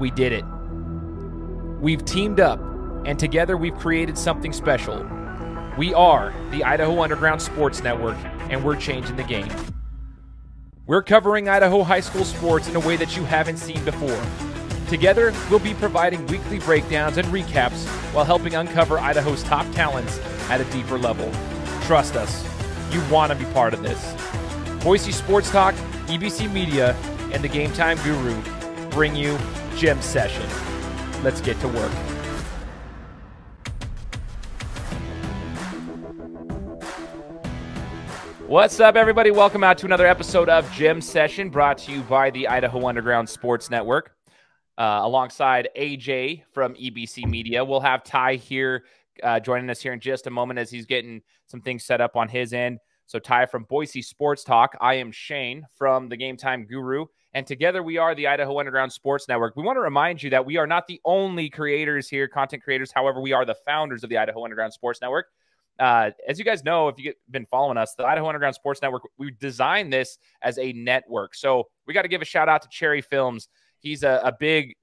We did it. We've teamed up, and together we've created something special. We are the Idaho Underground Sports Network, and we're changing the game. We're covering Idaho high school sports in a way that you haven't seen before. Together, we'll be providing weekly breakdowns and recaps while helping uncover Idaho's top talents at a deeper level. Trust us, you want to be part of this. Boise Sports Talk, EBC Media, and the Game Time Guru bring you Gem Session. Let's get to work. What's up, everybody? Welcome out to another episode of Gem Session, brought to you by the Idaho Underground Sports Network. Alongside AJ from EBC Media. We'll have Ty here joining us here in just a moment as he's getting some things set up on his end. So Ty from Boise Sports Talk. I am Shane from the Game Time Guru. And together we are the Idaho Underground Sports Network. We want to remind you that we are not the only creators here, content creators. However, we are the founders of the Idaho Underground Sports Network. As you guys know, if you've been following us, the Idaho Underground Sports Network, we designed this as a network. So we got to give a shout out to Cherry Films. He's a big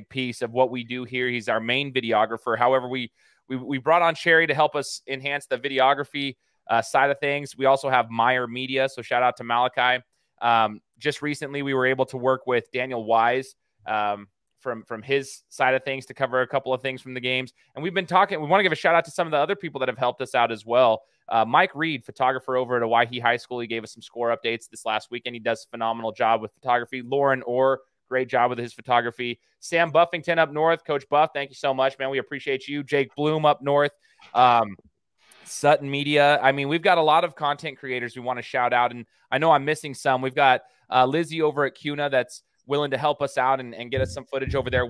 piece of what we do here. He's our main videographer. However, we brought on Cherry to help us enhance the videography side of things. We also have Meyer Media, so shout out to Malachi. Just recently, we were able to work with Daniel Wise from his side of things to cover a couple of things from the games. And we've been talking. We want to give a shout out to some of the other people that have helped us out as well. Mike Reed, photographer over at Owyhee High School. He gave us some score updates this last weekend. He does a phenomenal job with photography. Lauren Orr, great job with his photography. Sam Buffington up north. Coach Buff, thank you so much, man. We appreciate you. Jake Bloom up north. Sutton Media. I mean, we've got a lot of content creators we want to shout out, and I know I'm missing some. We've got Lizzie over at Kuna that's willing to help us out and get us some footage over there.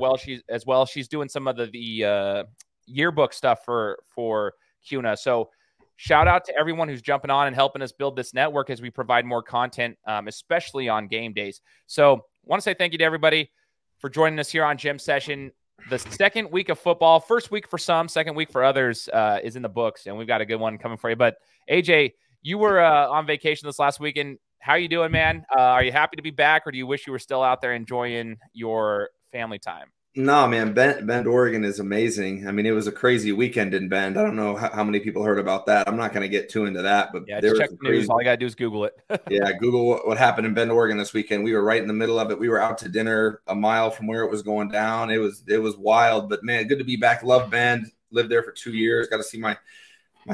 She's doing some of the yearbook stuff for Kuna. So shout out to everyone who's jumping on and helping us build this network as we provide more content, especially on game days. So I want to say thank you to everybody for joining us here on Gem Session. The second week of football, first week for some, second week for others is in the books, and we've got a good one coming for you. But AJ, you were on vacation this last weekend. How are you doing, man? Are you happy to be back, or do you wish you were still out there enjoying your family time? No, man, Bend, Oregon is amazing. I mean, it was a crazy weekend in Bend. I don't know how many people heard about that. I'm not going to get too into that, but yeah, just check the news. All you got to do is Google it. Yeah, Google what happened in Bend, Oregon this weekend. We were right in the middle of it. We were out to dinner a mile from where it was going down. It was wild, but man, good to be back. Love Bend. Lived there for 2 years. Got to see my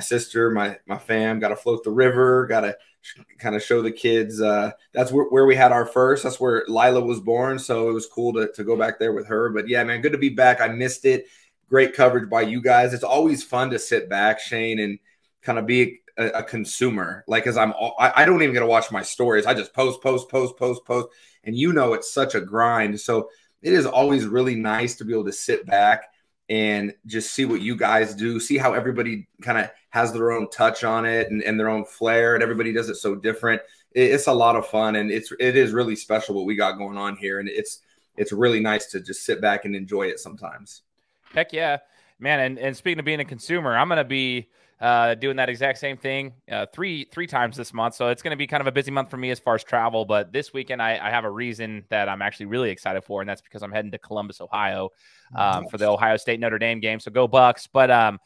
sister, my fam. Got to float the river. Got to kind of show the kids. That's where we had our first. That's where Lila was born. So it was cool to go back there with her. But yeah, man, good to be back. I missed it. Great coverage by you guys. It's always fun to sit back, Shane, and kind of be a consumer. Like, as I don't even get to watch my stories. I just post. And it's such a grind. So it is always really nice to be able to sit back and just see what you guys do, see how everybody kind of has their own touch on it and their own flair, and everybody does it so different. It's a lot of fun, and it is really special what we got going on here, and it's really nice to just sit back and enjoy it sometimes. Heck yeah, man. And speaking of being a consumer, I'm going to be doing that exact same thing three times this month. So it's going to be kind of a busy month for me as far as travel. But this weekend, I have a reason that I'm actually really excited for, and that's because I'm heading to Columbus, Ohio for the Ohio State Notre Dame game. So go Bucks. But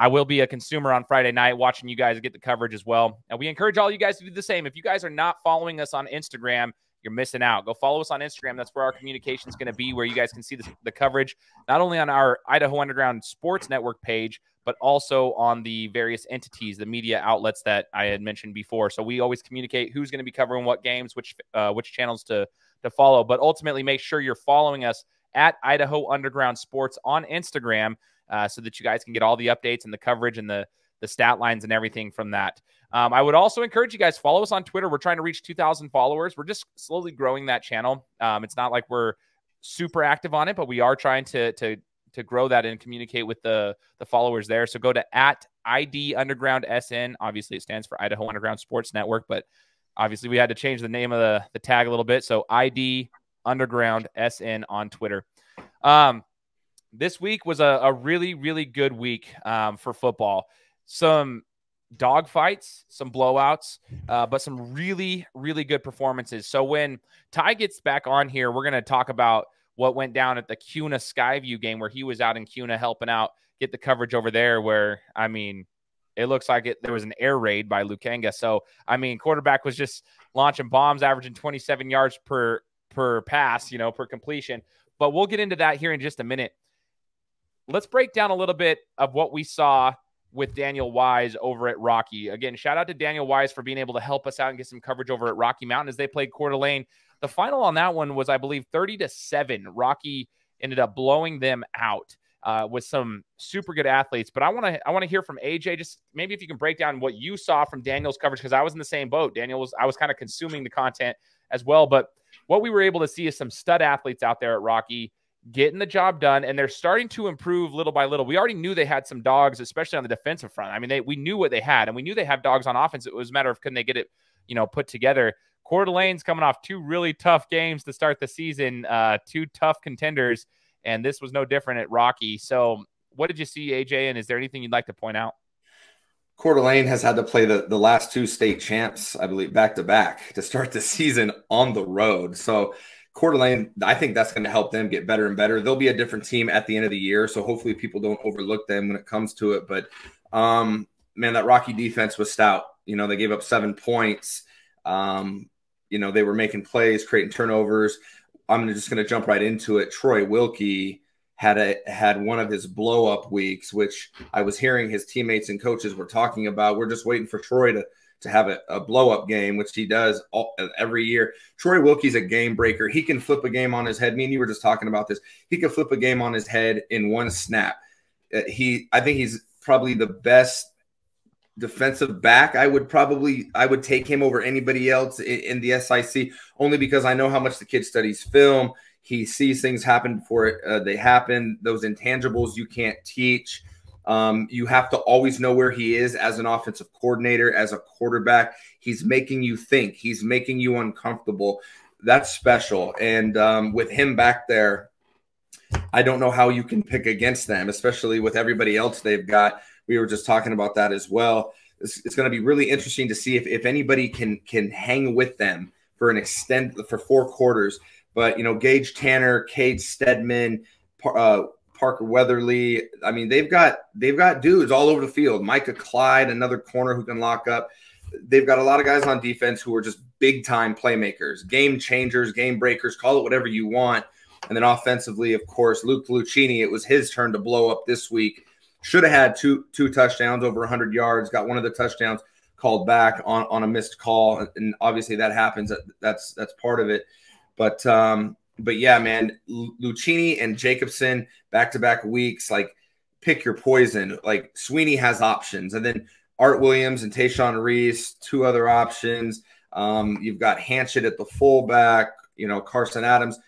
I will be a consumer on Friday night watching you guys get the coverage as well. And we encourage all you guys to do the same. If you guys are not following us on Instagram, you're missing out. Go follow us on Instagram. That's where our communication is going to be, where you guys can see the coverage, not only on our Idaho Underground Sports Network page, but also on the various entities, the media outlets that I had mentioned before. So we always communicate who's going to be covering what games, which channels to follow. But ultimately, make sure you're following us at Idaho Underground Sports on Instagram so that you guys can get all the updates and the coverage and the stat lines and everything from that. I would also encourage you guys, follow us on Twitter. We're trying to reach 2,000 followers. We're just slowly growing that channel. It's not like we're super active on it, but we are trying to grow that and communicate with the followers there. So go to at ID Underground SN. Obviously, it stands for Idaho Underground Sports Network, but obviously we had to change the name of the tag a little bit. So ID Underground SN on Twitter. This week was a really, really good week for football. Some dogfights, some blowouts, but some really, really good performances. So when Ty gets back on here, we're going to talk about what went down at the Kuna Skyview game where he was out in Kuna helping out, get the coverage over there where, I mean, it looks like there was an air raid by Leukenga. So, I mean, quarterback was just launching bombs, averaging 27 yards per pass, per completion. But we'll get into that here in just a minute. Let's break down a little bit of what we saw with Daniel Wise over at Rocky. Again, shout out to Daniel Wise for being able to help us out and get some coverage over at Rocky Mountain as they played Coeur d'Alene. The final on that one was, I believe, 30-7. Rocky ended up blowing them out with some super good athletes. But I want to hear from AJ. Just maybe if you can break down what you saw from Daniel's coverage, because I was in the same boat. I was kind of consuming the content as well. But what we were able to see is some stud athletes out there at Rocky getting the job done, and they're starting to improve little by little. We already knew they had some dogs, especially on the defensive front. I mean, we knew what they had, and we knew they have dogs on offense. It was a matter of can they get it, put together. Coeur d'Alene's coming off 2 really tough games to start the season, 2 tough contenders, and this was no different at Rocky. So what did you see, AJ, and is there anything you'd like to point out? Coeur d'Alene has had to play the last 2 state champs, I believe, back-to-back to start the season on the road. So Coeur d'Alene, I think that's going to help them get better and better. They'll be a different team at the end of the year, so hopefully people don't overlook them when it comes to it. But, man, that Rocky defense was stout. They gave up 7 points. They were making plays, creating turnovers. I'm just going to jump right into it. Troy Wilkey had one of his blow-up weeks, which I was hearing his teammates and coaches were talking about. We're just waiting for Troy to have a blow-up game, which he does every year. Troy Wilkey's a game breaker. He can flip a game on his head. Me and you were just talking about this. He can flip a game on his head in one snap. I think he's probably the best defensive back. I would take him over anybody else in the SIC, only because I know how much the kid studies film. He sees things happen before they happen. Those intangibles you can't teach. You have to always know where he is as an offensive coordinator, as a quarterback. He's making you think. He's making you uncomfortable. That's special. And with him back there, I don't know how you can pick against them, especially with everybody else they've got. We were just talking about that as well. It's going to be really interesting to see if anybody can hang with them for for 4 quarters. But, Gage Tanner, Cade Stedman, Parker Weatherly. I mean, they've got dudes all over the field. Micah Clyde, another corner who can lock up. They've got a lot of guys on defense who are just big-time playmakers, game changers, game breakers, call it whatever you want. And then offensively, of course, Luke Lucchini, it was his turn to blow up this week. Should have had two touchdowns, over 100 yards, got one of the touchdowns called back on a missed call. And obviously that happens. That's part of it. But yeah, man, Lucchini and Jacobson, back-to-back weeks, like, pick your poison. Like, Sweeney has options. And then Art Williams and Tayshawn Reese, 2 other options. You've got Hanchett at the fullback, Carson Adams.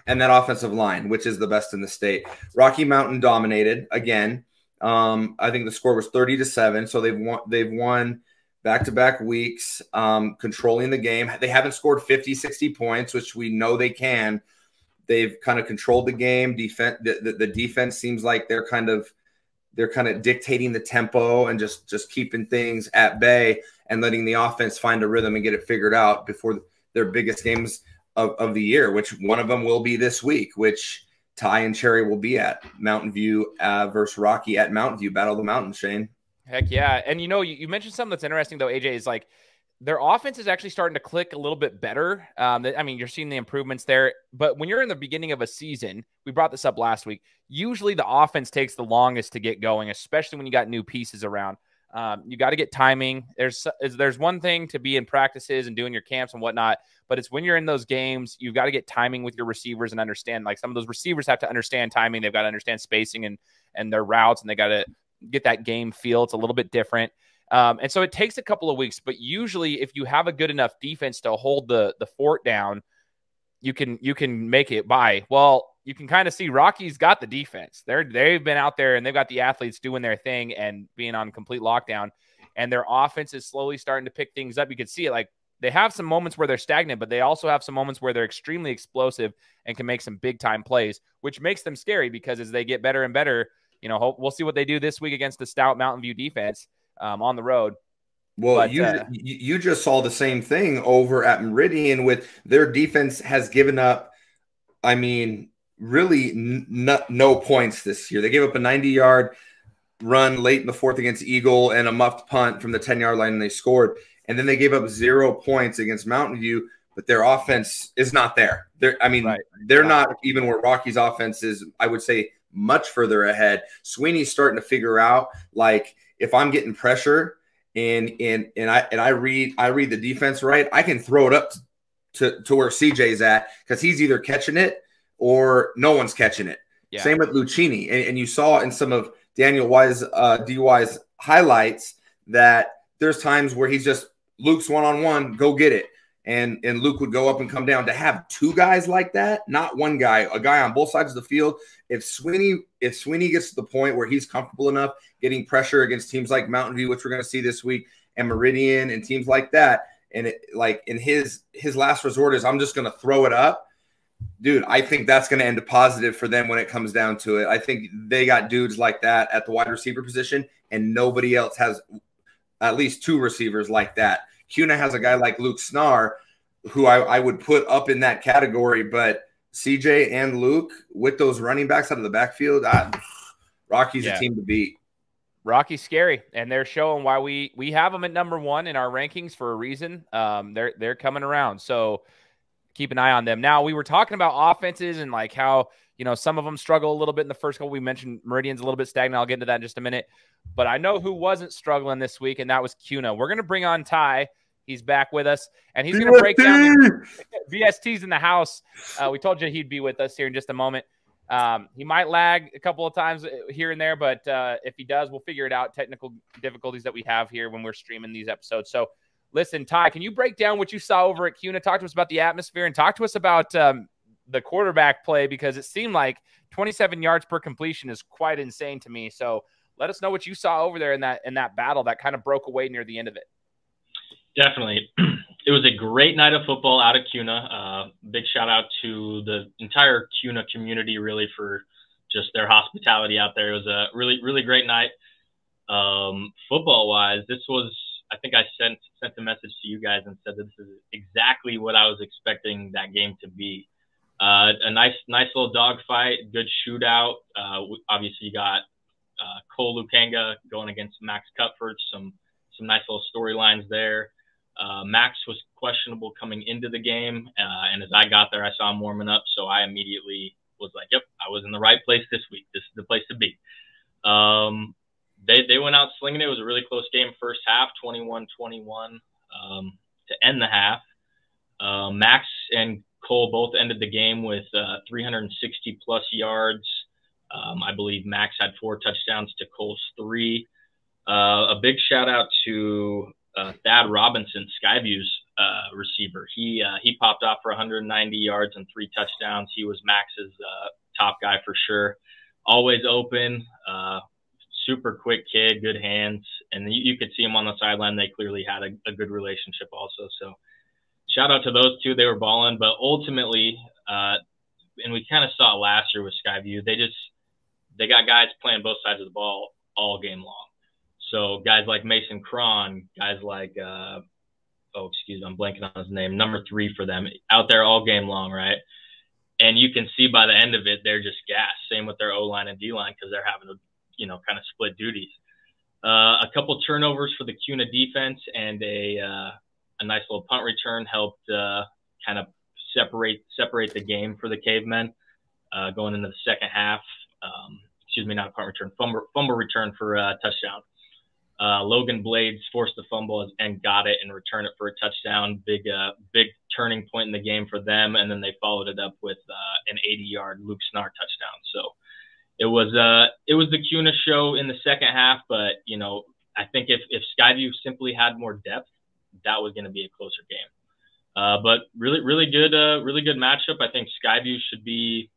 And that offensive line, which is the best in the state. Rocky Mountain dominated again. I think the score was 30-7. So they've won back-to-back weeks, controlling the game. They haven't scored 50, 60 points, which we know they can. They've kind of controlled the game. The defense seems like they're kind of dictating the tempo and just keeping things at bay and letting the offense find a rhythm and get it figured out before their biggest games of the year, which one of them will be this week, which Ty and Cherry will be at Mountain View versus Rocky at Mountain View, Battle of the Mountain, Shane. Heck yeah. And you mentioned something that's interesting though, AJ, is like their offense is actually starting to click a little bit better. I mean, you're seeing the improvements there, but when you're in the beginning of a season, we brought this up last week, usually the offense takes the longest to get going, especially when you got new pieces around. You got to get timing. There's one thing to be in practices and doing your camps and whatnot, but it's when you're in those games, you've got to get timing with your receivers and understand, like, some of those receivers have to understand timing. They've got to understand spacing and their routes, and they got to get that game feel. It's a little bit different. And so it takes a couple of weeks, but usually if you have a good enough defense to hold the fort down, you can make it by. Well, you can kind of see Rocky's got the defense. They've been out there and they've got the athletes doing their thing and being on complete lockdown, and their offense is slowly starting to pick things up. You can see it. Like, they have some moments where they're stagnant, but they also have some moments where they're extremely explosive and can make some big time plays, which makes them scary because as they get better and better, we'll see what they do this week against the stout Mountain View defense on the road. Well, but you just saw the same thing over at Meridian with their defense has given up I mean, really no points this year. They gave up a 90-yard run late in the fourth against Eagle and a muffed punt from the 10-yard line, and they scored. And then they gave up 0 points against Mountain View, but their offense is not there. They're not even where Rocky's offense is, I would say, much further ahead. Sweeney's starting to figure out, like, if I'm getting pressure and I read the defense right, I can throw it up to where CJ's at, because he's either catching it or no one's catching it. Yeah. Same with Lucchini. And you saw in some of Daniel Wise, DY's highlights that there's times where he's just, Luke's one-on-one, go get it. And Luke would go up and come down. To have two guys like that, not one guy, a guy on both sides of the field. If Sweeney gets to the point where he's comfortable enough getting pressure against teams like Mountain View, which we're going to see this week, and Meridian and teams like that, and in his last resort is, I'm just going to throw it up, dude, I think that's going to end a positive for them when it comes down to it. I think they got dudes like that at the wide receiver position, and nobody else has at least 2 receivers like that. Kuna has a guy like Luke Snar, who I would put up in that category, but CJ and Luke with those running backs out of the backfield, Rocky's a team to beat. Rocky's scary, and they're showing why we have them at number 1 in our rankings for a reason. They're coming around, so keep an eye on them. Now, we were talking about offenses and like how, some of them struggle a little bit in the first couple. We mentioned Meridian's a little bit stagnant. I'll get into that in just a minute. But I know who wasn't struggling this week, and that was Kuna. We're going to bring on Ty. He's back with us, and he's going to break down VST's in the house. We told you he'd be with us here in just a moment. He might lag a couple of times here and there, but if he does, we'll figure it out. Technical difficulties that we have here when we're streaming these episodes. So, listen, Ty, can you break down what you saw over at Kuna? Talk to us about the atmosphere and talk to us about the quarterback play, because it seemed like 27 yards per completion is quite insane to me. So let us know what you saw over there in that battle that kind of broke away near the end of it. Definitely. It was a great night of football out of Kuna. Big shout out to the entire Kuna community, really, for just their hospitality out there. It was a really, really great night. Football wise, this was, I think I sent a message to you guys and said that this is exactly what I was expecting that game to be. A nice little dogfight, good shootout. Obviously, you got Cole Leukenga going against Max Cutford. Some nice little storylines there. Max was questionable coming into the game, and as I got there, I saw him warming up, so I immediately was like, yep, I was in the right place this week. This is the place to be. They went out slinging it. It was a really close game first half, 21-21 to end the half. Max and Cole both ended the game with 360-plus yards. I believe Max had 4 touchdowns to Cole's 3. A big shout-out to Thad Robinson, Skyview's receiver. He popped off for 190 yards and 3 touchdowns. He was Max's top guy for sure. Always open, super quick kid, good hands. And you could see him on the sideline. They clearly had a good relationship also. So shout out to those 2. They were balling. But ultimately, and we kind of saw it last year with Skyview, they got guys playing both sides of the ball all game long. So guys like Mason Cron, guys like, I'm blanking on his name, number 3 for them, out there all game long, right? And you can see by the end of it, they're just gassed. Same with their O-line and D-line, because they're having to, kind of split duties. A couple turnovers for the Kuna defense and a nice little punt return helped kind of separate the game for the Kavemen going into the second half. Not a punt return, fumble return for a touchdown. Logan Blades forced the fumble and got it and returned it for a touchdown. Big turning point in the game for them. And then they followed it up with an 80-yard Luke Snar touchdown. So it was the Kuna show in the second half. But, I think if Skyview simply had more depth, that was going to be a closer game. But really good matchup. I think Skyview should be,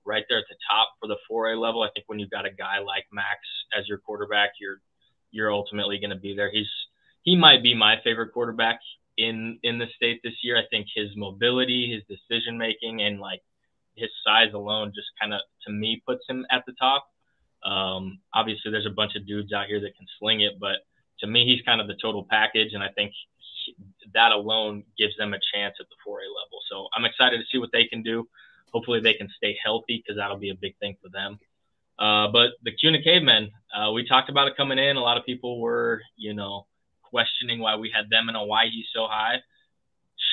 right there at the top for the 4A level. I think when you've got a guy like Max as your quarterback, you're ultimately going to be there. He might be my favorite quarterback in the state this year. I think his mobility, his decision making, and like his size alone just kind of, to me, puts him at the top. Obviously there's a bunch of dudes out here that can sling it, but to me, he's kind of the total package. And I think that alone gives them a chance at the 4A level. So I'm excited to see what they can do. hopefully they can stay healthy because that'll be a big thing for them. But the Kuna Cavemen, we talked about it coming in. A lot of people were, questioning why we had them in Hawaii so high.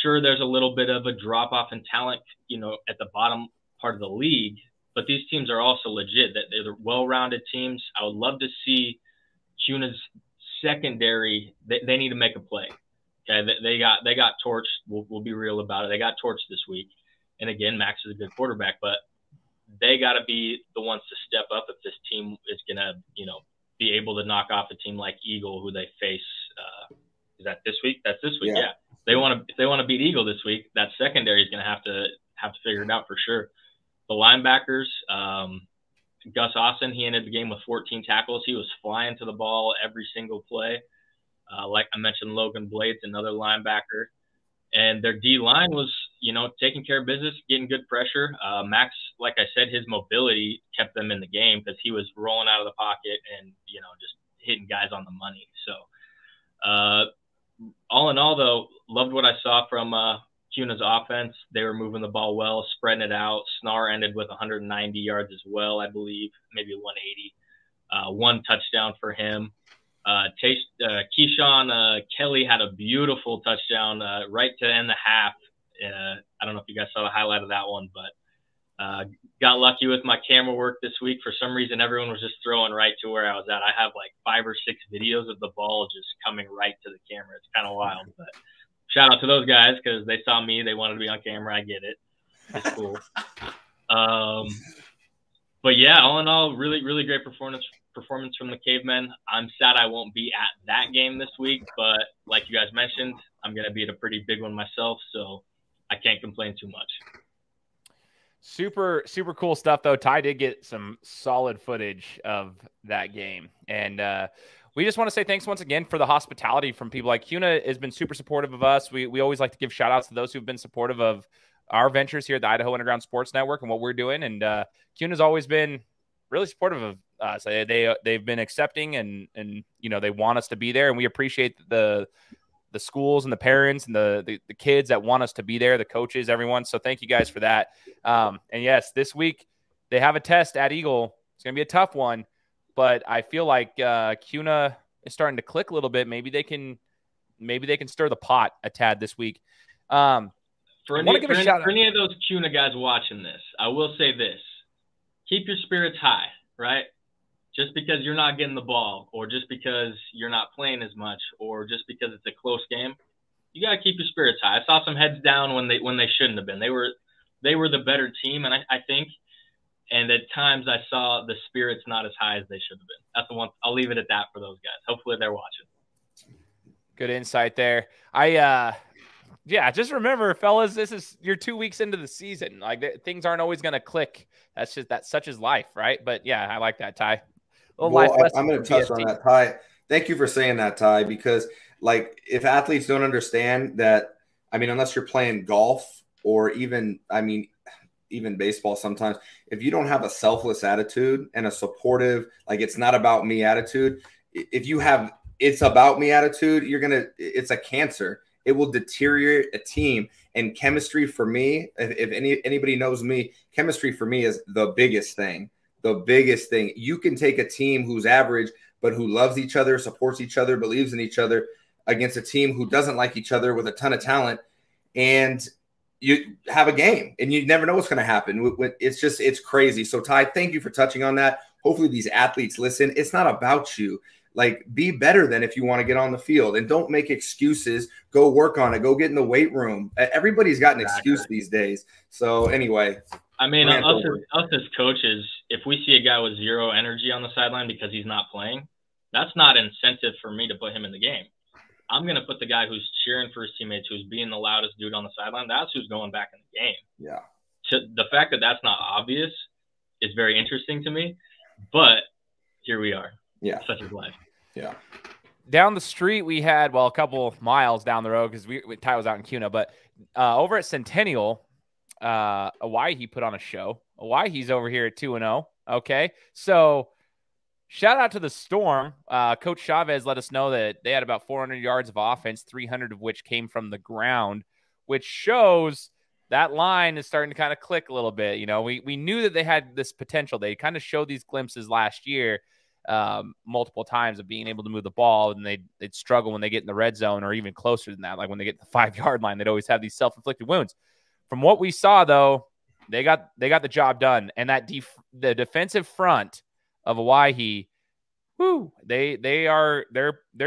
Sure, there's a little bit of a drop off in talent, at the bottom part of the league, but these teams are also legit. That they're well-rounded teams. I would love to see Kuna's secondary. They need to make a play. Okay, they got torched. We'll be real about it. They got torched this week. And again, Max is a good quarterback, but they got to be the ones to step up if this team is gonna, be able to knock off a team like Eagle, who they face. Is that this week? That's this week. Yeah. If they want to beat Eagle this week, that secondary is gonna have to figure it out for sure. The linebackers, Gus Austin, he ended the game with 14 tackles. He was flying to the ball every single play. Like I mentioned, Logan Blades, another linebacker. And their D-line was, taking care of business, getting good pressure. Max, like I said, his mobility kept them in the game because he was rolling out of the pocket and, just hitting guys on the money. So all in all, though, loved what I saw from Kuna's offense. They were moving the ball well, spreading it out. Snar ended with 190 yards as well, I believe, maybe 180. One touchdown for him. Keyshawn Kelly had a beautiful touchdown right to end the half. I don't know if you guys saw the highlight of that one, but got lucky with my camera work this week. For some reason, everyone was just throwing right to where I was at. I have like 5 or 6 videos of the ball just coming right to the camera. It's kind of wild, but shout out to those guys because they saw me. They wanted to be on camera. I get it. It's cool. But yeah, all in all, really, really great performance from the Cavemen. I'm sad I won't be at that game this week, but like you guys mentioned, I'm going to be at a pretty big one myself, so I can't complain too much. Super, super cool stuff, though. Ty did get some solid footage of that game. And we just want to say thanks once again for the hospitality from people. Like Kuna has been super supportive of us. We always like to give shout outs to those who've been supportive of our ventures here at the Idaho Underground Sports Network and what we're doing. And Kuna's always been really supportive of us. They've been accepting and they want us to be there. And we appreciate the schools and the parents and the kids that want us to be there, the coaches, everyone. So thank you guys for that. And yes, this week they have a test at Eagle. It's going to be a tough one, but I feel like Kuna is starting to click a little bit. Maybe they can stir the pot a tad this week. For any of those Kuna guys watching this, I will say this: keep your spirits high, right? Just because you're not getting the ball, or just because you're not playing as much, or just because it's a close game, you got to keep your spirits high. I saw some heads down when they shouldn't have been. They were the better team, and I think, and at times I saw the spirits not as high as they should have been. That's the one. I'll leave it at that for those guys. Hopefully they're watching. Good insight there. Yeah, just remember, fellas, this is you're 2 weeks into the season. Like things aren't always going to click. That's such is life, right? But yeah, I like that, Ty. I'm going to touch on that, Ty. Thank you for saying that, Ty, because like if athletes don't understand that, unless you're playing golf or even baseball sometimes, if you don't have a selfless attitude and a supportive, like it's not about me attitude, if you have it's about me attitude, it's a cancer. It will deteriorate a team. And chemistry for me, if anybody knows me, chemistry for me is the biggest thing. The biggest thing. You can take a team who's average, but who loves each other, supports each other, believes in each other, against a team who doesn't like each other with a ton of talent, and you have a game, and you never know what's going to happen. It's crazy. So, Ty, thank you for touching on that. Hopefully these athletes listen. It's not about you. Like, be better than if you want to get on the field, and don't make excuses. Go work on it. Go get in the weight room. Everybody's got an excuse these days. So anyway, us as coaches, if we see a guy with zero energy on the sideline because he's not playing, that's not incentive for me to put him in the game. I'm going to put the guy who's cheering for his teammates, who's being the loudest dude on the sideline. That's who's going back in the game. Yeah. So the fact that that's not obvious is very interesting to me, but here we are. Yeah. Such is life. Yeah. Down the street, we had, a couple of miles down the road because Ty was out in Kuna, but over at Centennial, Hawaii put on a show. Hawaii's over here at 2-0. Okay. So shout out to the Storm. Coach Chavez let us know that they had about 400 yards of offense, 300 of which came from the ground, which shows that line is starting to kind of click a little bit. You know, we knew that they had this potential. They kind of showed these glimpses last year multiple times of being able to move the ball, and they'd struggle when they get in the red zone or even closer than that. Like when they get to the 5-yard line, they'd always have these self-inflicted wounds. From what we saw, though, they got the job done. And that the defensive front of Hawaii, they're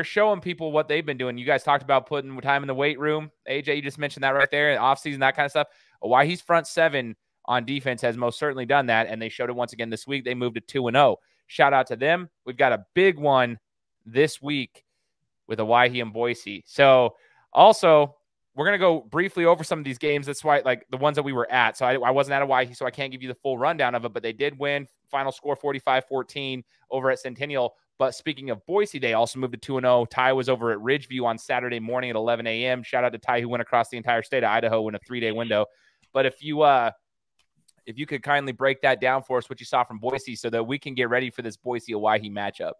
showing people what they've been doing. You guys talked about putting time in the weight room. AJ, you just mentioned that right there, offseason, that kind of stuff. Hawaii's front seven on defense has most certainly done that, and they showed it once again this week. They moved to 2-0. Shout out to them. We've got a big one this week with Hawaii and Boise. So also, we're going to go briefly over some of these games. That's why, like, the ones that we were at. So I wasn't at Hawaii, so I can't give you the full rundown of it, but they did win. Final score 45-14 over at Centennial. But speaking of Boise, they also moved to 2-0. Ty was over at Ridgeview on Saturday morning at 11 a.m. Shout out to Ty, who went across the entire state of Idaho in a 3-day window. But if you could kindly break that down for us, what you saw from Boise, so that we can get ready for this Boise-Hawaii matchup.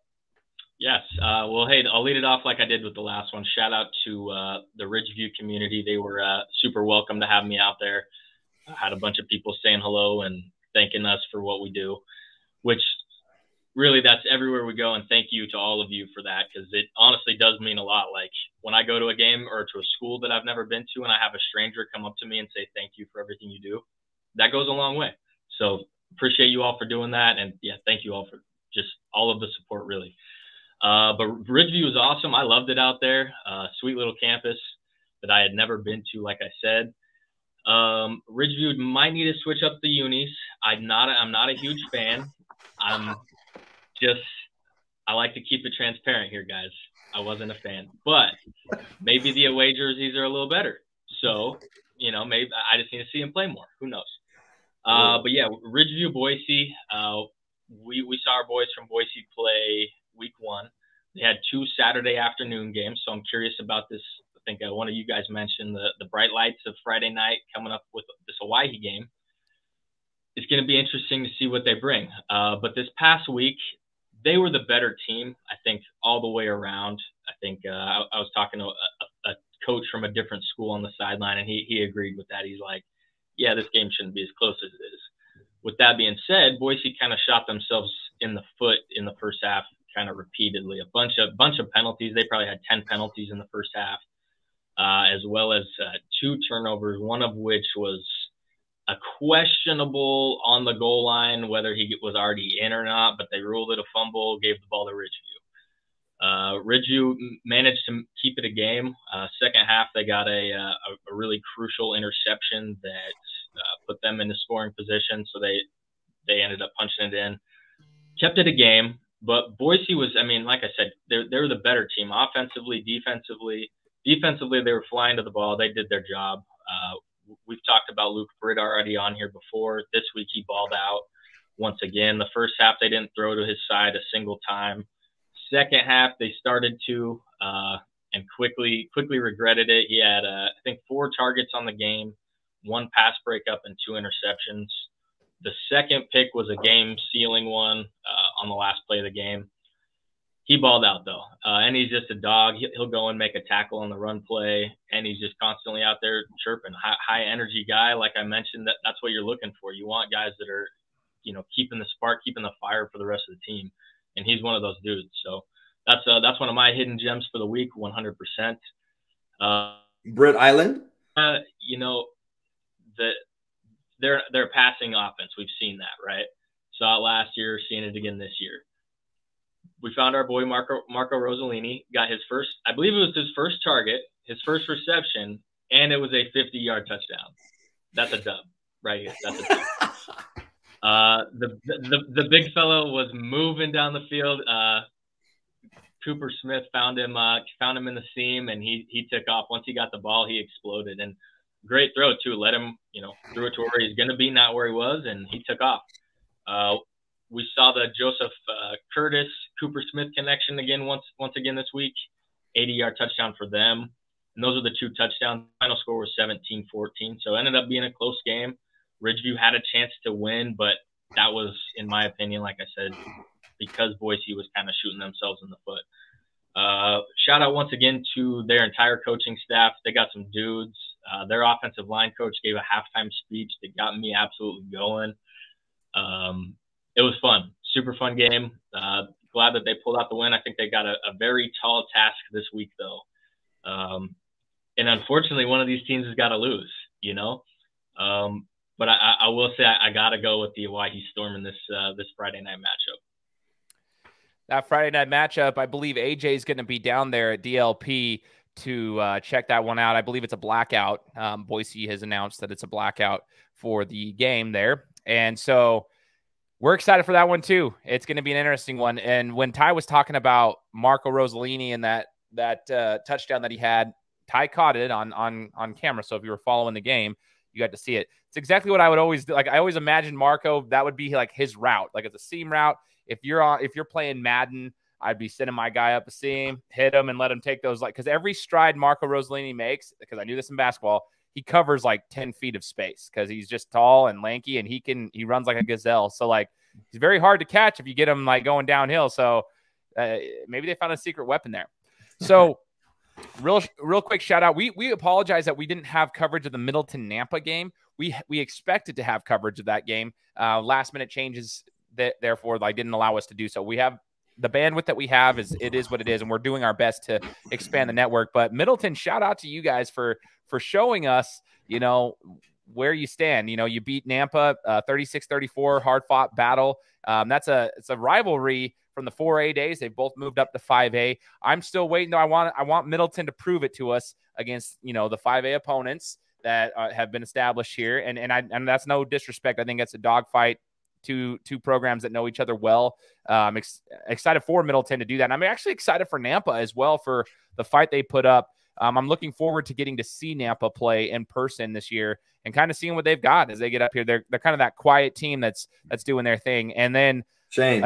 Yes. Well, hey, I'll lead it off like I did with the last one. Shout out to the Ridgeview community. They were super welcome to have me out there. I had a bunch of people saying hello and thanking us for what we do, which really that's everywhere we go. And thank you to all of you for that, because it honestly does mean a lot. Like when I go to a game or to a school that I've never been to and I have a stranger come up to me and say thank you for everything you do, that goes a long way. So appreciate you all for doing that. And yeah, thank you all for just all of the support, really. But Ridgeview was awesome. I loved it out there. Sweet little campus that I had never been to, like I said. Ridgeview might need to switch up the unis. I'm not a huge fan. I like to keep it transparent here, guys. I wasn't a fan, but maybe the away jerseys are a little better. So, you know, maybe I just need to see him play more. Who knows? But yeah, Ridgeview, Boise. We saw our boys from Boise play week 1. They had 2 Saturday afternoon games, so I'm curious about this. I think one of you guys mentioned the bright lights of Friday night coming up with this Hawaii game. It's going to be interesting to see what they bring. But this past week, they were the better team, I think, all the way around. I think I was talking to a coach from a different school on the sideline, and he agreed with that. He's like, yeah, this game shouldn't be as close as it is. With that being said, Boise kind of shot themselves in the foot in the first half, kind of repeatedly. A bunch of penalties. They probably had 10 penalties in the first half, as well as 2 turnovers, one of which was a questionable on the goal line, whether he was already in or not, but they ruled it a fumble, gave the ball to Ridgeview. Ridgeview managed to keep it a game. Second half, they got a really crucial interception that put them into scoring position, so they ended up punching it in. Kept it a game, but Boise was, I mean, like I said, they were the better team. Offensively, defensively, they were flying to the ball. They did their job. We've talked about Luke Britt already on here before. This week he balled out once again. The first half they didn't throw to his side a single time. Second half they started to and quickly regretted it. He had I think 4 targets on the game, 1 pass breakup, and 2 interceptions. The second pick was a game-sealing one on the last play of the game. He balled out, though, and he's just a dog. He'll go and make a tackle on the run play, and he's just constantly out there chirping. High-energy guy, like I mentioned, that's what you're looking for. You want guys that are, you know, keeping the spark, keeping the fire for the rest of the team, and he's one of those dudes. So that's one of my hidden gems for the week, 100%. Britt Island? You know, they're passing offense. We've seen that, right? Saw it last year, seeing it again this year. We found our boy Marco Rossellini, got his first, I believe it was his first target, his first reception, and it was a 50-yard touchdown. That's a dub right here. That's a dub. The big fellow was moving down the field. Cooper Smith found him in the seam, and he took off. Once he got the ball, he exploded. And great throw too. Let him, you know, threw it to where he's going to be, not where he was, and he took off. We saw the Joseph Curtis Cooper Smith connection again once again this week. 80-yard touchdown for them, and those are the 2 touchdowns. Final score was 17-14, so it ended up being a close game. Ridgeview had a chance to win, but that was, in my opinion, like I said, because Boise was kind of shooting themselves in the foot. Shout out once again to their entire coaching staff. They got some dudes. Their offensive line coach gave a halftime speech that got me absolutely going. It was fun, super fun game. Glad that they pulled out the win. I think they got a very tall task this week, though. And unfortunately, one of these teams has got to lose, you know. But I will say I got to go with the Hawaii Storm in this Friday night matchup. That Friday night matchup, I believe AJ is going to be down there at DLP to check that one out. I believe it's a blackout. Boise has announced that it's a blackout for the game there. And so we're excited for that one too. It's going to be an interesting one. And when Ty was talking about Marco Rossellini and that touchdown that he had, Ty caught it on camera. So if you were following the game, you got to see it. It's exactly what I would always do. Like, I always imagined Marco, that would be like his route. Like, it's a seam route. If you're playing Madden, I'd be sending my guy up a seam, hit him, and let him take those. Like, because every stride Marco Rossellini makes, because I knew this in basketball, he covers like 10 feet of space because he's just tall and lanky, and he runs like a gazelle. So like, he's very hard to catch if you get him like going downhill. So maybe they found a secret weapon there. So real quick shout out. We apologize that we didn't have coverage of the Middleton Nampa game. We expected to have coverage of that game. Last minute changes that therefore like didn't allow us to do so. We have the bandwidth that we have is what it is, and we're doing our best to expand the network. But Middleton, shout out to you guys for showing us, you know, where you stand. You know, you beat Nampa 36-34, hard fought battle. It's a rivalry from the 4A days. They've both moved up to 5A. I'm still waiting though. I want Middleton to prove it to us against, you know, the 5A opponents that have been established here. And that's no disrespect. I think that's a dogfight. Two programs that know each other well. Excited for Middleton to do that. And I'm actually excited for Nampa as well for the fight they put up. I'm looking forward to getting to see Nampa play in person this year and kind of seeing what they've got as they get up here. They're kind of that quiet team that's doing their thing. And then Shane,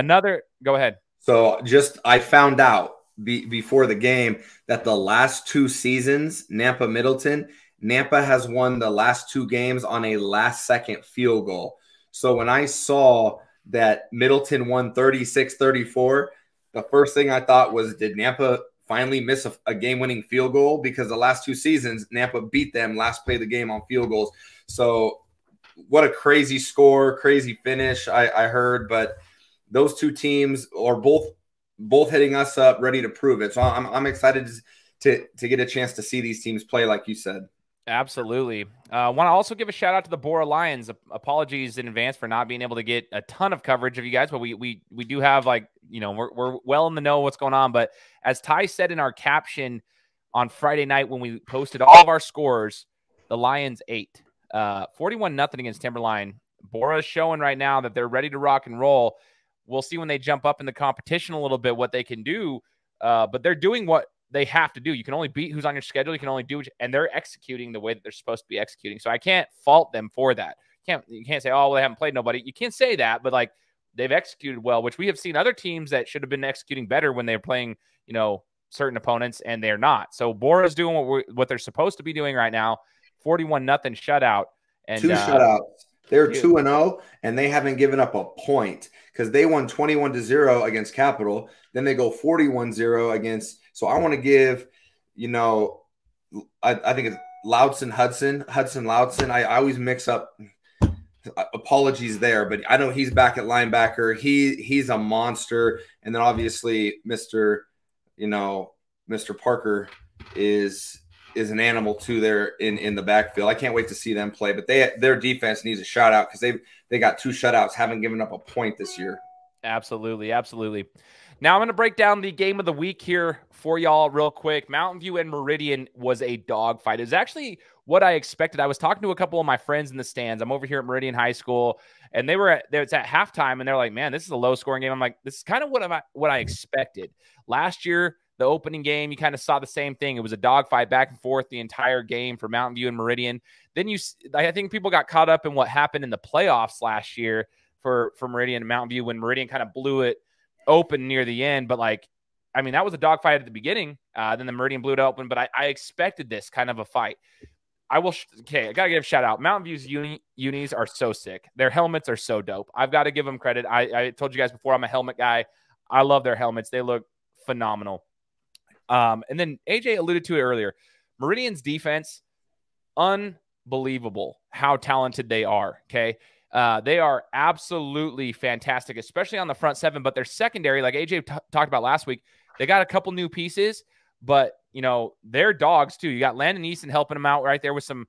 go ahead. So I found out before the game that the last 2 seasons, Nampa has won the last 2 games on a last-second field goal. So when I saw that Middleton won 36-34, the first thing I thought was, did Nampa finally miss a game-winning field goal? Because the last 2 seasons, Nampa beat them last play of the game on field goals. So what a crazy score, crazy finish I heard. But those 2 teams are both hitting us up, ready to prove it. So I'm excited to get a chance to see these teams play, like you said. Absolutely. Want to also give a shout out to the Bora Lions. Apologies in advance for not being able to get a ton of coverage of you guys, but we do have, like, you know, we're well in the know what's going on. But as Ty said in our caption on Friday night when we posted all of our scores, the Lions 8, 41-0 against Timberline. Bora's showing right now that they're ready to rock and roll. We'll see when they jump up in the competition a little bit what they can do, but they're doing what they have to do. You can only beat who's on your schedule. You can only do and they're executing the way that they're supposed to be executing. So I can't fault them for that. You can't say, oh, well, they haven't played nobody. You can't say that, but like, they've executed well, which we have seen other teams that should have been executing better when they're playing, you know, certain opponents, and they're not. So Bora's doing what they're supposed to be doing right now. 41-0 shutout. And 2 shutouts. They're 2-0, and they haven't given up a point because they won 21-0 against Capital. Then they go 41-0 against. So I want to give, you know, I think it's Hudson Loudson. I always mix up. Apologies there, but I know he's back at linebacker. He's a monster, and then obviously Mr. Parker is an animal too there in the backfield. I can't wait to see them play, but their defense needs a shout out because they got 2 shutouts, haven't given up a point this year. Absolutely. Now I'm going to break down the game of the week here for y'all real quick. Mountain View and Meridian was a dogfight. It was actually what I expected. I was talking to a couple of my friends in the stands. I'm over here at Meridian High School, and it's at halftime, and they're like, man, this is a low-scoring game. I'm like, this is kind of what I expected. Last year, the opening game, you kind of saw the same thing. It was a dogfight back and forth the entire game for Mountain View and Meridian. Then I think people got caught up in what happened in the playoffs last year for Meridian and Mountain View when Meridian kind of blew it open near the end. But like, I mean, that was a dogfight at the beginning. Then the Meridian blew it open, but I expected this kind of a fight. I got to give a shout out. Mountain View's unis are so sick. Their helmets are so dope. I've got to give them credit. I told you guys before, I'm a helmet guy. I love their helmets. They look phenomenal. And then AJ alluded to it earlier. Meridian's defense, unbelievable how talented they are. Okay. They are absolutely fantastic, especially on the front seven, but their secondary, like AJ talked about last week, they got a couple new pieces, but they're dogs too. You got Landon Easton helping them out right there with some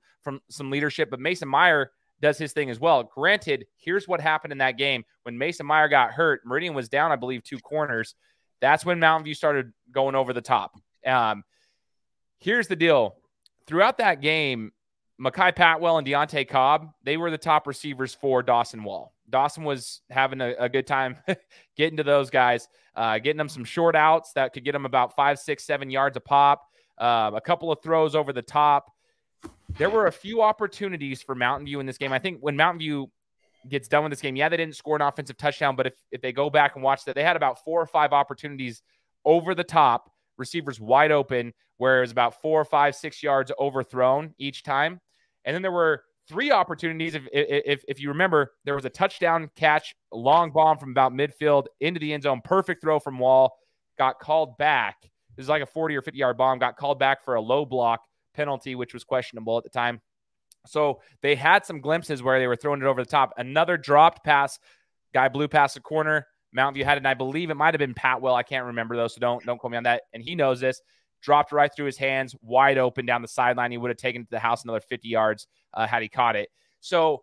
leadership, but Mason Meyer does his thing as well. Granted, here's what happened in that game. When Mason Meyer got hurt, Meridian was down, I believe, 2 corners. That's when Mountain View started going over the top. Here's the deal. Throughout that game, Mekhi Patwell and Deontay Cobb, they were the top receivers for Dawson Wall. Dawson was having a good time getting to those guys, getting them some short outs that could get them about 5, 6, 7 yards a pop, a couple of throws over the top. There were a few opportunities for Mountain View in this game. I think when Mountain View gets done with this game, yeah, they didn't score an offensive touchdown, but if they go back and watch that, they had about 4 or 5 opportunities over the top, receivers wide open, where it was about 4, 5, 6 yards overthrown each time. And then there were 3 opportunities. If you remember, there was a touchdown catch, a long bomb from about midfield into the end zone, perfect throw from Wall, got called back. It was like a 40 or 50-yard bomb, got called back for a low block penalty, which was questionable at the time. So they had some glimpses where they were throwing it over the top. Another dropped pass, guy blew past the corner. Mountain View had it, and I believe it might have been Patwell. I can't remember, though, so don't quote me on that. And he knows this. Dropped right through his hands, wide open down the sideline. He would have taken it to the house another 50 yards had he caught it. So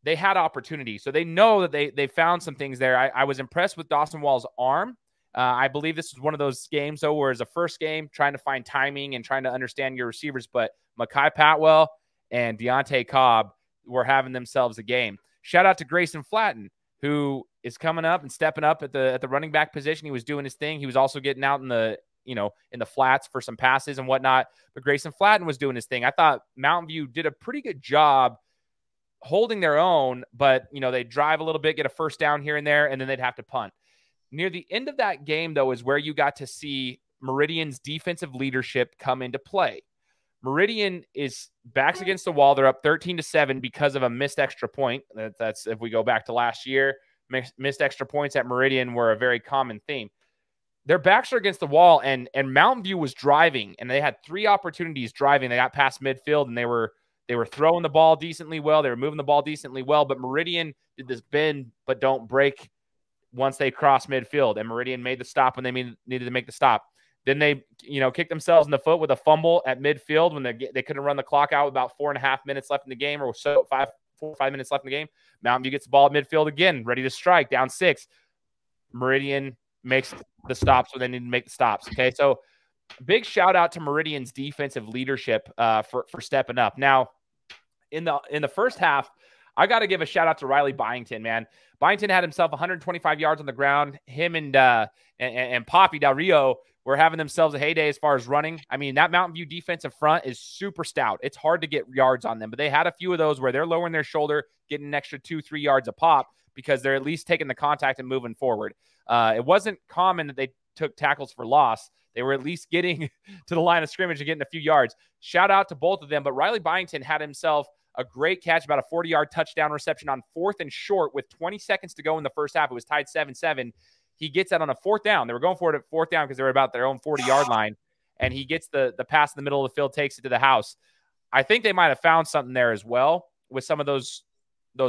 they had opportunity. So they know that they found some things there. I was impressed with Dawson Wall's arm. I believe this is one of those games, though, where it's a first game, trying to find timing and trying to understand your receivers. But Mekhi Patwell and Deontay Cobb were having themselves a game. Shout out to Grayson Flatten, who is coming up and stepping up at the running back position. He was doing his thing. He was also getting out in the flats for some passes and whatnot. But Grayson Flatten was doing his thing. I thought Mountain View did a pretty good job holding their own, but they drive a little bit, get a first down here and there, and then they'd have to punt. Near the end of that game, though, is where you got to see Meridian's defensive leadership come into play. Meridian is backs against the wall. They're up 13-7 because of a missed extra point. That's if we go back to last year, missed extra points at Meridian were a very common theme. Their backs are against the wall, and Mountain View was driving, and they had 3 opportunities driving. They got past midfield, and they were throwing the ball decently well. They were moving the ball decently well, but Meridian did this bend but don't break once they crossed midfield, and Meridian made the stop when they needed to make the stop. Then they, kicked themselves in the foot with a fumble at midfield when they couldn't run the clock out with about 4.5 minutes left in the game, or so 4 or 5 minutes left in the game. Mountain View gets the ball at midfield again, ready to strike, down 6. Meridian makes the stops when they need to make the stops. Okay, so big shout out to Meridian's defensive leadership for stepping up. Now, in the first half, I got to give a shout out to Riley Byington, man. Byington had himself 125 yards on the ground. Him and Papi Del Rio were having themselves a heyday as far as running. I mean, that Mountain View defensive front is super stout. It's hard to get yards on them, but they had a few of those where they're lowering their shoulder, getting an extra 2-3 yards a pop because they're at least taking the contact and moving forward. It wasn't common that they took tackles for loss. They were at least getting to the line of scrimmage and getting a few yards. Shout out to both of them, but Riley Byington had himself a great catch, about a 40-yard touchdown reception on 4th and short with 20 seconds to go in the first half. It was tied 7-7. He gets that on a 4th down. They were going for it at 4th down because they were about their own 40-yard line, and he gets the pass in the middle of the field, takes it to the house. I think they might have found something there as well with some of those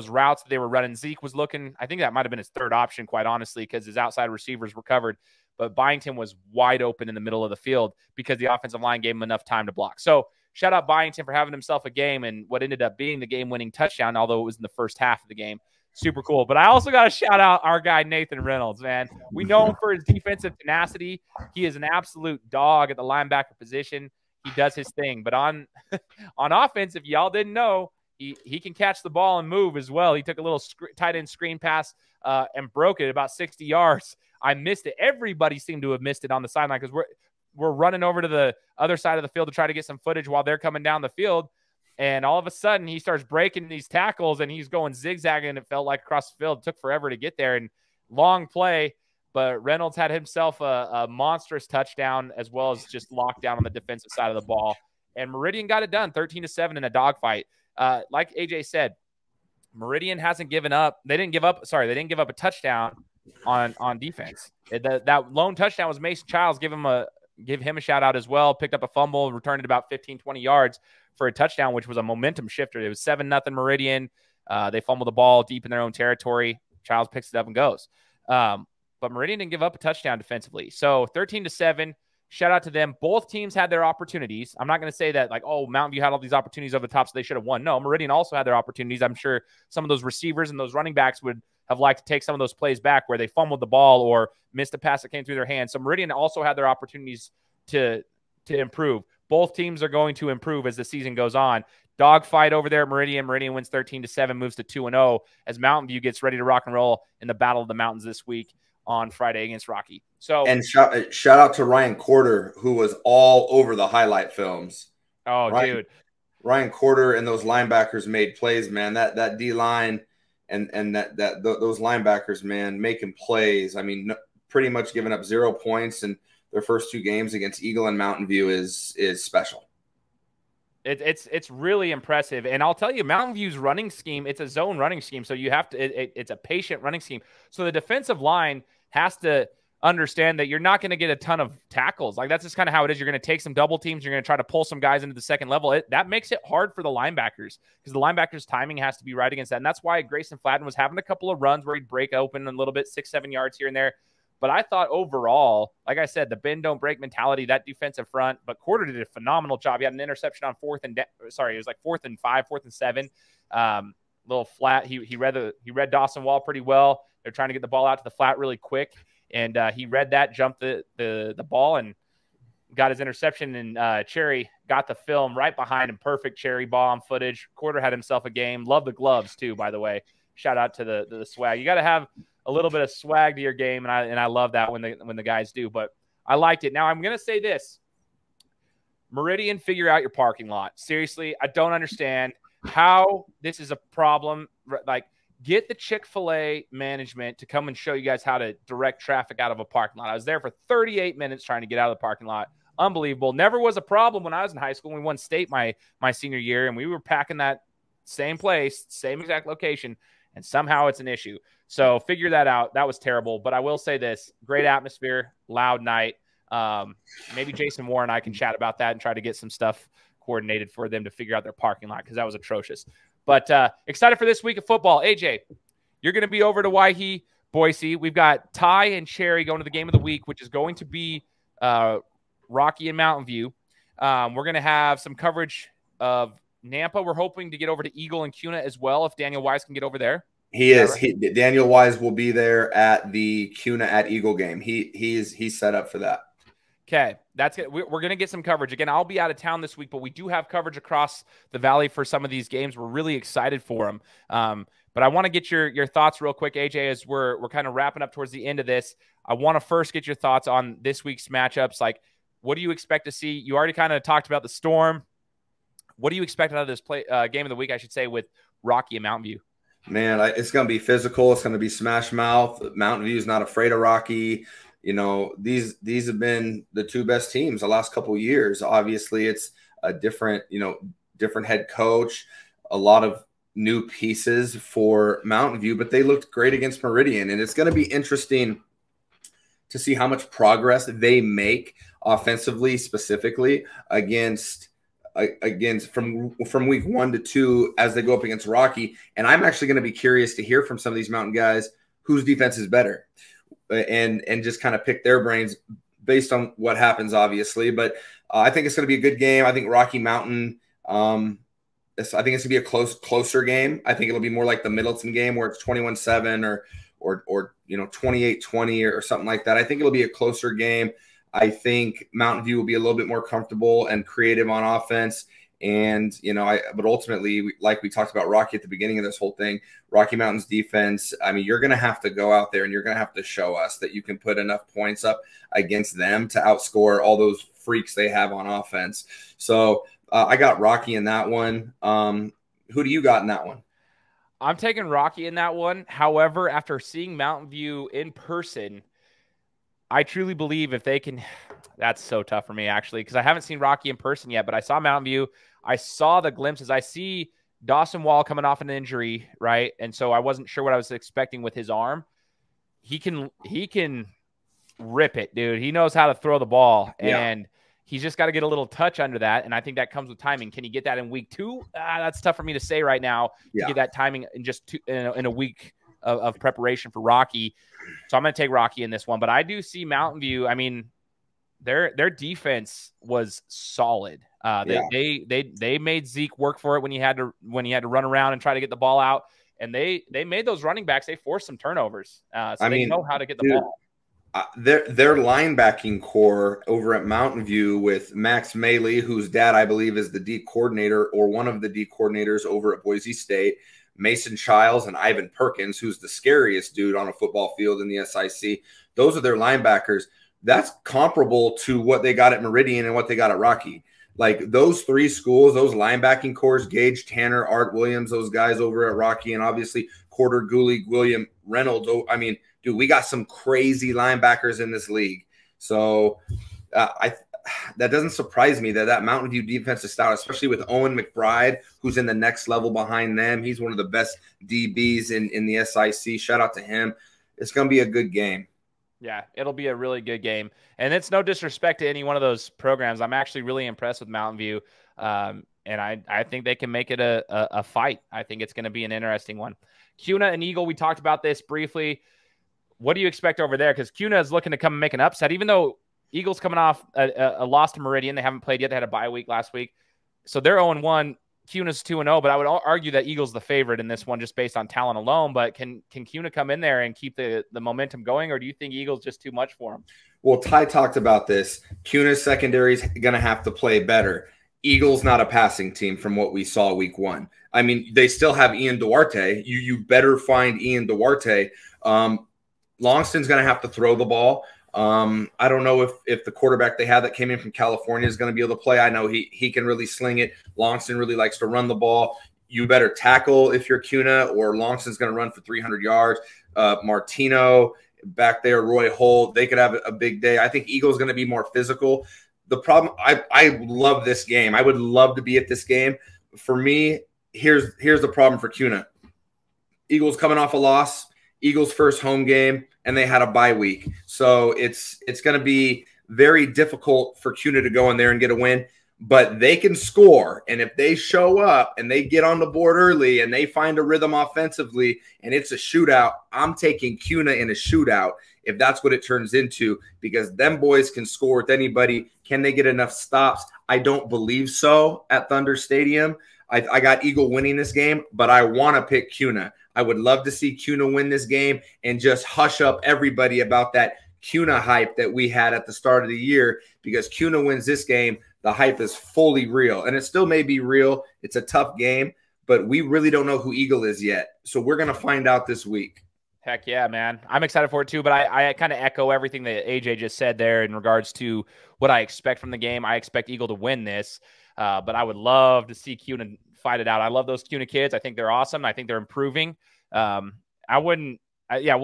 routes that they were running. Zeke was looking, I think that might have been his third option, quite honestly, because his outside receivers were covered. But Byington was wide open in the middle of the field because the offensive line gave him enough time to block. So shout out Byington for having himself a game and what ended up being the game-winning touchdown, although it was in the first half of the game. Super cool. But I also got to shout out our guy, Nathan Reynolds, man. We know him for his defensive tenacity. He is an absolute dog at the linebacker position. He does his thing. But on offense, if y'all didn't know, he can catch the ball and move as well. He took a little tight end screen pass and broke it about 60 yards. I missed it. Everybody seemed to have missed it on the sideline because we're running over to the other side of the field to try to get some footage while they're coming down the field. And all of a sudden, he starts breaking these tackles, and he's going zigzagging, it felt like, across the field. It took forever to get there, and long play. But Reynolds had himself a monstrous touchdown as well as just lockdown on the defensive side of the ball. And Meridian got it done, 13-7 in a dogfight. Like AJ said, Meridian hasn't given up. They didn't give up a touchdown on defense. That lone touchdown was Mason Childs. Give him a shout out as well. Picked up a fumble, returned it about 15, 20 yards. for a touchdown, which was a momentum shifter. It was 7-0 Meridian. They fumbled the ball deep in their own territory. Childs picks it up and goes. But Meridian didn't give up a touchdown defensively. So 13-7. Shout out to them. Both teams had their opportunities. I'm not going to say that like, oh, Mountain View had all these opportunities over the top, so they should have won. No, Meridian also had their opportunities. I'm sure some of those receivers and those running backs would have liked to take some of those plays back where they fumbled the ball or missed a pass that came through their hands. So Meridian also had their opportunities to improve. Both teams are going to improve as the season goes on. Dogfight over there at Meridian. Meridian wins 13-7, moves to 2-0 as Mountain View gets ready to rock and roll in the Battle of the Mountains this week on Friday against Rocky. So, and shout out to Ryan Corder, who was all over the highlight films. Oh, dude. Ryan Corder and those linebackers made plays, man. That D line and those linebackers, man, making plays. I mean, pretty much giving up 0 points in their first 2 games against Eagle and Mountain View is special. It's really impressive. And I'll tell you, Mountain View's running scheme, it's a zone running scheme. So you have to, it's a patient running scheme. So the defensive line has to understand that you're not going to get a ton of tackles. Like that's just kind of how it is. You're going to take some double teams. You're going to try to pull some guys into the second level. That makes it hard for the linebackers because the linebackers' timing has to be right against that. And that's why Grayson Fladden was having a couple of runs where he'd break open a little bit, 6-7 yards here and there. But I thought overall, like I said, the bend don't break mentality, that defensive front. But Corder did a phenomenal job. He had an interception on 4th and 5, 4th and 7. Little flat. He read Dawson Wall pretty well. They're trying to get the ball out to the flat really quick, and he read that, jumped the ball, and got his interception. And Cherry got the film right behind him. Perfect Cherry bomb footage. Corder had himself a game. Love the gloves too, by the way. Shout out to the swag. You got to have a little bit of swag to your game, and I love that when the guys do. But I liked it. Now I'm gonna say this: Meridian, figure out your parking lot. Seriously, I don't understand how this is a problem. Like, get the Chick-fil-A management to come and show you guys how to direct traffic out of a parking lot. I was there for 38 minutes trying to get out of the parking lot. Unbelievable. Never was a problem when I was in high school. We won state my senior year, and we were packing that same place, same exact location, and somehow it's an issue. So figure that out. That was terrible. But I will say this: great atmosphere, loud night. Maybe Jason Moore and I can chat about that and try to get some stuff coordinated for them to figure out their parking lot because that was atrocious. But excited for this week of football. AJ, you're going to be over to Waihe, Boise. We've got Ty and Cherry going to the game of the week, which is going to be Rocky and Mountain View. We're going to have some coverage of Nampa. We're hoping to get over to Eagle and Kuna as well if Daniel Wise can get over there. He is. Right? Daniel Wise will be there at the Kuna at Eagle game. He's set up for that. Okay, that's good. We're going to get some coverage. Again, I'll be out of town this week, but we do have coverage across the valley for some of these games. We're really excited for them. But I want to get your thoughts real quick, AJ, as we're kind of wrapping up towards the end of this. I want to first get your thoughts on this week's matchups. Like, what do you expect to see? You already kind of talked about the Storm. What do you expect out of this game of the week, I should say, with Rocky and Mountain View? Man, it's going to be physical. It's going to be smash mouth. Mountain View is not afraid of Rocky. You know, these have been the 2 best teams the last couple of years. Obviously, it's a different head coach, a lot of new pieces for Mountain View, but they looked great against Meridian. And it's going to be interesting to see how much progress they make offensively, specifically against from week 1 to 2 as they go up against Rocky. And I'm actually going to be curious to hear from some of these Mountain guys whose defense is better and just kind of pick their brains based on what happens, obviously. But I think it's going to be a good game. I think Rocky Mountain, I think it's going to be a closer game. I think it'll be more like the Middleton game where it's 21-7 or 28-20 or something like that. I think it'll be a closer game. I think Mountain View will be a little bit more comfortable and creative on offense. And, but ultimately, like we talked about Rocky at the beginning of this whole thing, Rocky Mountain's defense, I mean, you're going to have to go out there and you're going to have to show us that you can put enough points up against them to outscore all those freaks they have on offense. So I got Rocky in that one. Who do you got in that one? I'm taking Rocky in that one. However, after seeing Mountain View in person, I truly believe if they can – that's so tough for me, actually, because I haven't seen Rocky in person yet, but I saw Mountain View. I saw the glimpses. I see Dawson Wall coming off an injury, right? And so I wasn't sure what I was expecting with his arm. He can rip it, dude. He knows how to throw the ball. Yeah. And He's just got to get a little touch under that, and I think that comes with timing. Can he get that in week 2? That's tough for me to say right now. To get that timing in just in a week of preparation for Rocky. So I'm going to take Rocky in this one. But I do see Mountain View. I mean, their defense was solid. They made Zeke work for it when he had to run around and try to get the ball out, and they made those running backs. They forced some turnovers. They know how to get the ball. Their linebacking core over at Mountain View with Max Maley, whose dad I believe is the D coordinator or one of the D coordinators over at Boise State, Mason Childs and Ivan Perkins, who's the scariest dude on a football field in the SIC. Those are their linebackers. That's comparable to what they got at Meridian and what they got at Rocky. Like those 3 schools, those linebacking cores, Gage Tanner, Art Williams, those guys over at Rocky, and obviously Porter Gooley, William Reynolds. I mean, dude, we got some crazy linebackers in this league. So that doesn't surprise me that Mountain View defense is stout, especially with Owen McBride, who's in the next level behind them. He's one of the best DBs in the SIC. Shout out to him. It's going to be a good game. Yeah, it'll be a really good game. And it's no disrespect to any one of those programs. I'm actually really impressed with Mountain View. And I think they can make it a fight. I think it's going to be an interesting one. Kuna and Eagle, we talked about this briefly. What do you expect over there? Because Kuna is looking to come and make an upset, even though Eagles coming off a loss to Meridian. They haven't played yet. They had a bye week last week. So they're 0-1. Kuna's 2-0, but I would argue that Eagles the favorite in this one just based on talent alone. But can Kuna come in there and keep the momentum going, or do you think Eagles just too much for him? Well, Ty talked about this. Kuna's secondary is going to have to play better. Eagles not a passing team from what we saw week 1. I mean, they still have Ian Duarte. You better find Ian Duarte. Longston's going to have to throw the ball. I don't know if the quarterback they have that came in from California is going to be able to play. I know he can really sling it. Longston really likes to run the ball. You better tackle if you're Kuna, or Longston's going to run for 300 yards. Martino back there, Roy Holt, they could have a big day. I think Eagle's going to be more physical. The problem, I love this game. I would love to be at this game. For me, here's the problem for Kuna. Eagles coming off a loss. Eagles' first home game, and they had a bye week. So it's going to be very difficult for Kuna to go in there and get a win, but they can score. And if they show up and they get on the board early and they find a rhythm offensively and it's a shootout, I'm taking Kuna in a shootout if that's what it turns into, because them boys can score with anybody. Can they get enough stops? I don't believe so at Thunder Stadium. I got Eagle winning this game, but I want to pick Kuna. I would love to see Kuna win this game and just hush up everybody about that Kuna hype that we had at the start of the year, because Kuna wins this game, the hype is fully real. And it still may be real. It's a tough game, but we really don't know who Eagle is yet. So we're going to find out this week. Heck yeah, man. I'm excited for it too, but I kind of echo everything that AJ just said there in regards to what I expect from the game. I expect Eagle to win this. But I would love to see Kuna fight it out. I love those Kuna kids. I think they're awesome. I think they're improving. We'll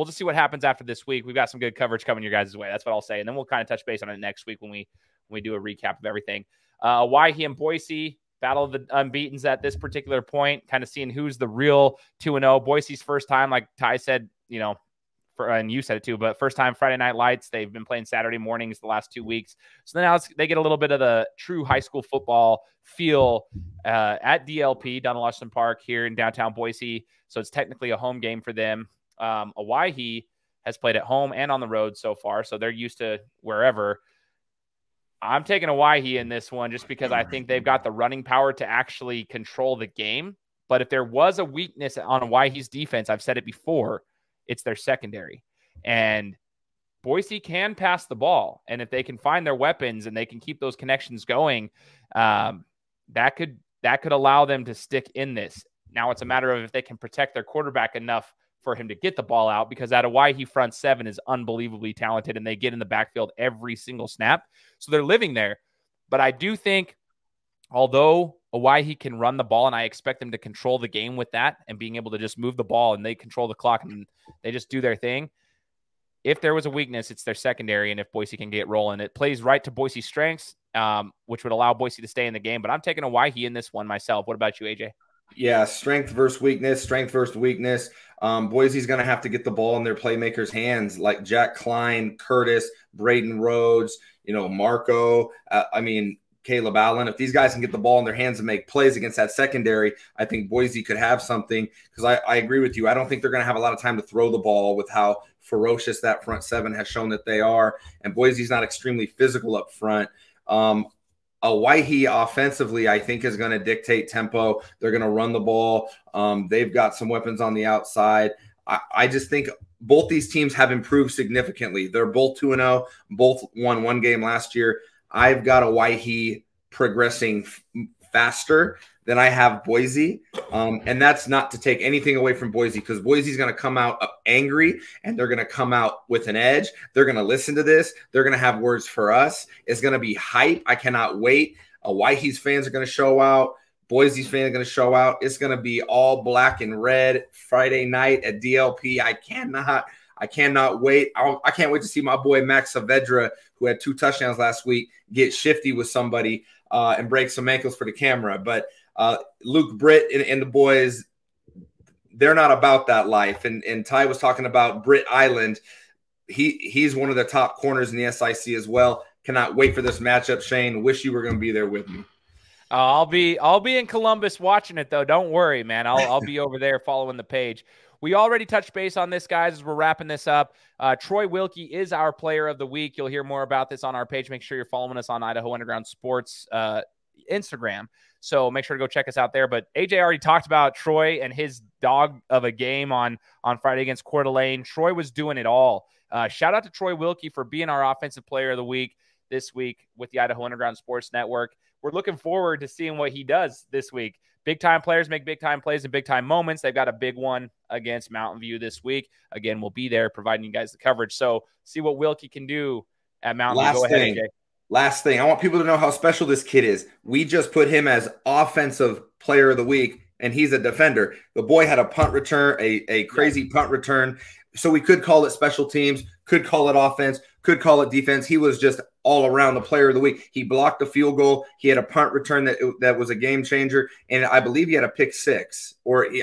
just see what happens after this week. We've got some good coverage coming your guys' way. That's what I'll say. And then we'll kind of touch base on it next week when we do a recap of everything. Waihe and Boise, battle of the unbeatens at this particular point, kind of seeing who's the real 2-0. Boise's first time, like Ty said, and you said it too, but first time Friday Night Lights. They've been playing Saturday mornings the last 2 weeks. So now they get a little bit of the true high school football feel at DLP, Donald Washington Park here in downtown Boise. So it's technically a home game for them. Waihe has played at home and on the road so far, so they're used to wherever. I'm taking Waihe in this one just because I think they've got the running power to actually control the game. But if there was a weakness on Waihe's defense, I've said it before, it's their secondary. And Boise can pass the ball. And if they can find their weapons and they can keep those connections going, that could allow them to stick in this. Now it's a matter of if they can protect their quarterback enough for him to get the ball out, because that Waihe front seven is unbelievably talented and they get in the backfield every single snap. So they're living there. But I do think, although Waihe can run the ball, and I expect them to control the game with that and being able to just move the ball and they control the clock and they just do their thing. If there was a weakness, it's their secondary. And if Boise can get rolling, it plays right to Boise's strengths, which would allow Boise to stay in the game. But I'm taking Waihe in this one myself. What about you, AJ? Yeah, strength versus weakness, strength versus weakness. Boise's going to have to get the ball in their playmakers' hands, like Jack Klein, Curtis, Braden Rhodes, Marco. Caleb Allen. If these guys can get the ball in their hands and make plays against that secondary, I think Boise could have something. Because I agree with you. I don't think they're going to have a lot of time to throw the ball with how ferocious that front seven has shown that they are. And Boise's not extremely physical up front. Waihe offensively, I think, is going to dictate tempo. They're going to run the ball. They've got some weapons on the outside. I just think both these teams have improved significantly. They're both 2-0, both won one game last year. I've got Waihe progressing faster than I have Boise. And that's not to take anything away from Boise, because Boise's going to come out angry and they're going to come out with an edge. They're going to listen to this. They're going to have words for us. It's going to be hype. I cannot wait. Waihe's fans are going to show out. Boise's fans are going to show out. It's going to be all black and red Friday night at DLP. I cannot wait. I can't wait to see my boy Max Saavedra, who had 2 touchdowns last week, get shifty with somebody and break some ankles for the camera. But Luke Britt and the boys, they're not about that life. And Ty was talking about Britt Island. He's one of the top corners in the SIC as well. Cannot wait for this matchup, Shane. Wish you were going to be there with me. I'll be in Columbus watching it, though. Don't worry, man. I'll be over there following the page. We already touched base on this, guys, as we're wrapping this up. Troy Wilkey is our player of the week. You'll hear more about this on our page. Make sure you're following us on Idaho Underground Sports Instagram. So make sure to go check us out there. But AJ already talked about Troy and his dog of a game on Friday against Coeur d'Alene. Troy was doing it all. Shout out to Troy Wilkey for being our offensive player of the week this week with the Idaho Underground Sports Network. We're looking forward to seeing what he does this week. Big-time players make big-time plays in big-time moments. They've got a big one against Mountain View this week. Again, we'll be there providing you guys the coverage. So see what Wilkey can do at Mountain View. Go ahead, AJ. Last thing. I want people to know how special this kid is. We just put him as offensive player of the week, and he's a defender. The boy had a punt return, a crazy punt return. So we could call it special teams, could call it offense, could call it defense. He was just all around the player of the week. He blocked a field goal. He had a punt return that was a game changer. And I believe he had a pick 6,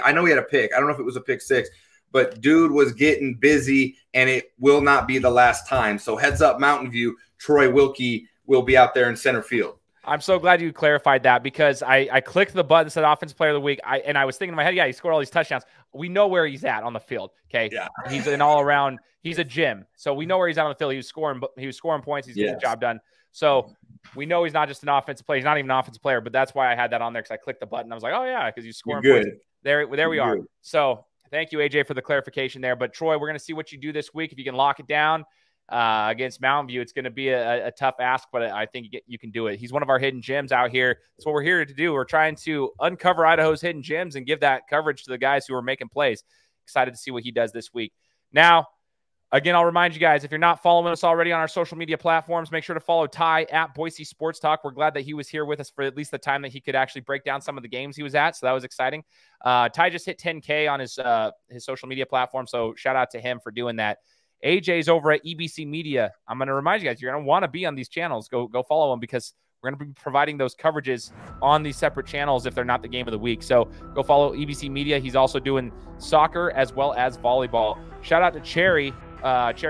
I know he had a pick. I don't know if it was a pick 6, but dude was getting busy, and it will not be the last time. So heads up, Mountain View, Troy Wilkey will be out there in center field. I'm so glad you clarified that, because I clicked the button that said offensive player of the week. And I was thinking in my head, yeah, he scored all these touchdowns. We know where he's at on the field. Okay. Yeah. He's an all around, he's a gym. So we know where he's at on the field. He was scoring points. He's getting the job done. So we know he's not just an offensive player. He's not even an offensive player, but that's why I had that on there, because I clicked the button. I was like, oh yeah, because he's scoring points. There we are. So thank you, AJ, for the clarification there. But Troy, we're going to see what you do this week. If you can lock it down against Mountain View, it's going to be a tough ask, but I think you can do it. He's one of our hidden gems out here. That's what we're here to do. We're trying to uncover Idaho's hidden gems and give that coverage to the guys who are making plays. Excited to see what he does this week. Now, again, I'll remind you guys, if you're not following us already on our social media platforms, make sure to follow Ty at Boise Sports Talk. We're glad that he was here with us for at least the time that he could actually break down some of the games he was at. So that was exciting. Ty just hit 10K on his social media platform. So shout out to him for doing that. AJ's over at EBC Media. I'm going to remind you guys, you're going to want to be on these channels. Go follow them, because we're going to be providing those coverages on these separate channels if they're not the game of the week. So go follow EBC Media. He's also doing soccer as well as volleyball. Shout out to Cherry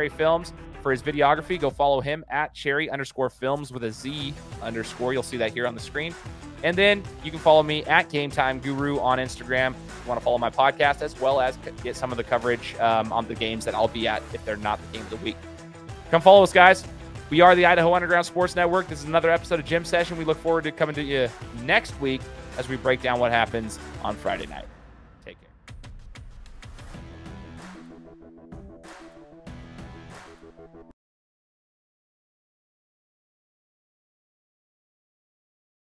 Films for his videography. Go follow him at Cherry_Films with a Z _. You'll see that here on the screen. And then you can follow me at Game Time Guru on Instagram. If you want to follow my podcast, as well as get some of the coverage on the games that I'll be at if they're not the game of the week. Come follow us, guys. We are the Idaho Underground Sports Network. This is another episode of Gym Session. We look forward to coming to you next week as we break down what happens on Friday night.